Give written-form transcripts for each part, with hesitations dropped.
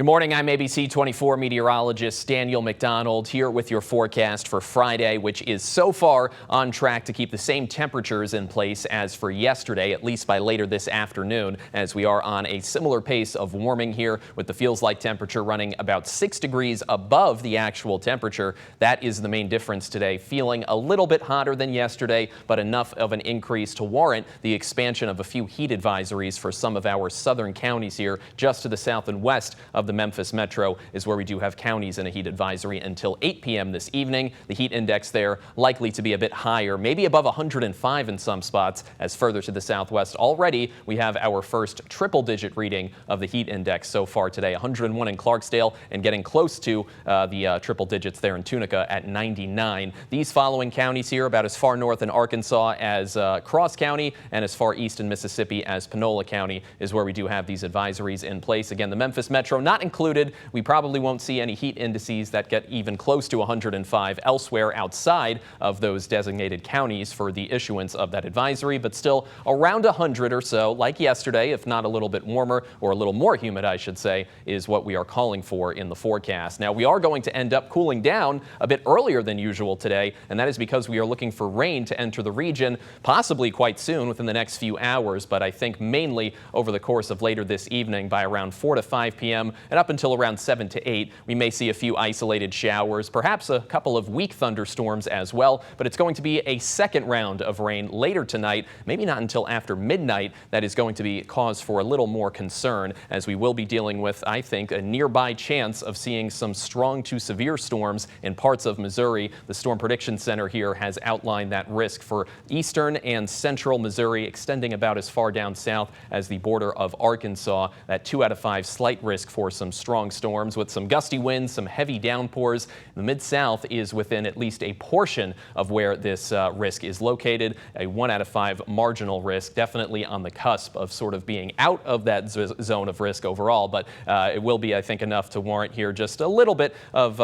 Good morning, I'm ABC 24 meteorologist Daniel McDonald here with your forecast for Friday, which is so far on track to keep the same temperatures in place as for yesterday, at least by later this afternoon, as we are on a similar pace of warming here with the feels-like temperature running about 6 degrees above the actual temperature. That is the main difference today, feeling a little bit hotter than yesterday, but enough of an increase to warrant the expansion of a few heat advisories for some of our southern counties here, just to the south and west of the Memphis metro is where we do have counties in a heat advisory until 8 p.m. this evening. The heat index there likely to be a bit higher, maybe above 105 in some spots, as further to the southwest already we have our first triple-digit reading of the heat index so far today. 101 in Clarksdale and getting close to the triple digits there in Tunica at 99. These following counties here about as far north in Arkansas as Cross County and as far east in Mississippi as Panola County is where we do have these advisories in place. Again, the Memphis metro not included. We probably won't see any heat indices that get even close to 105 elsewhere outside of those designated counties for the issuance of that advisory, but still around 100 or so, like yesterday, if not a little bit warmer or a little more humid, I should say, is what we are calling for in the forecast. Now, we are going to end up cooling down a bit earlier than usual today, and that is because we are looking for rain to enter the region, possibly quite soon within the next few hours, but I think mainly over the course of later this evening by around 4 to 5 p.m. and up until around 7 to 8, we may see a few isolated showers, perhaps a couple of weak thunderstorms as well, but it's going to be a second round of rain later tonight, maybe not until after midnight. That is going to be cause for a little more concern, as we will be dealing with, I think, a nearby chance of seeing some strong to severe storms in parts of Missouri. The Storm Prediction Center here has outlined that risk for eastern and central Missouri, extending about as far down south as the border of Arkansas. That 2 out of 5 slight risk for some strong storms with some gusty winds, some heavy downpours. The Mid-South is within at least a portion of where this risk is located. A 1 out of 5 marginal risk, definitely on the cusp of sort of being out of that zone of risk overall, but it will be, I think, enough to warrant here just a little bit of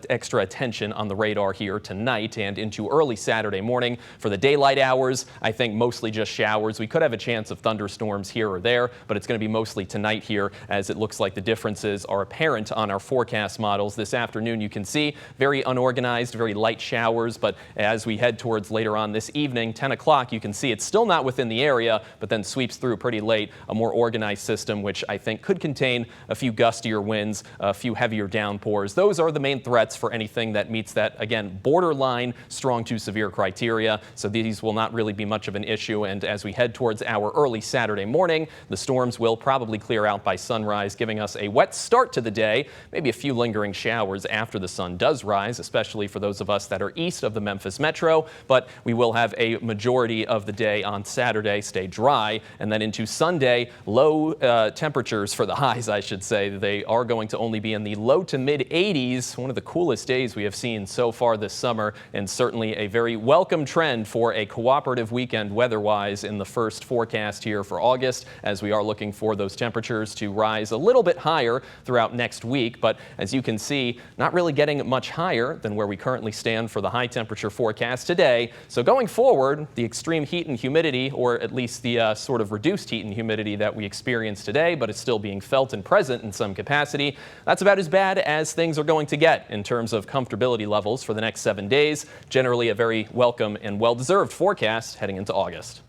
extra attention on the radar here tonight and into early Saturday morning. For the daylight hours, I think mostly just showers. We could have a chance of thunderstorms here or there, but it's going to be mostly tonight here, as it looks like the differences are apparent on our forecast models. This afternoon, you can see very unorganized, very light showers, but as we head towards later on this evening, 10 o'clock, you can see it's still not within the area, but then sweeps through pretty late, a more organized system, which I think could contain a few gustier winds, a few heavier downpours. Those are the main threats for anything that meets that, again, borderline strong to severe criteria. So these will not really be much of an issue. And as we head towards our early Saturday morning, the storms will probably clear out by sunrise, giving us a wet start to the day, maybe a few lingering showers after the sun does rise, especially for those of us that are east of the Memphis metro. But we will have a majority of the day on Saturday stay dry, and then into Sunday, low temperatures for the highs, I should say. They are going to only be in the low to mid 80s, one of the coolest days we have seen so far this summer, and certainly a very welcome trend for a cooperative weekend weather-wise in the first forecast here for August, as we are looking for those temperatures to rise a little bit higher throughout next week. But as you can see, not really getting much higher than where we currently stand for the high temperature forecast today. So going forward, the extreme heat and humidity, or at least the sort of reduced heat and humidity that we experience today, but it's still being felt and present in some capacity, that's about as bad as things are going to get in terms of comfortability levels for the next 7 days. Generally a very welcome and well-deserved forecast heading into August.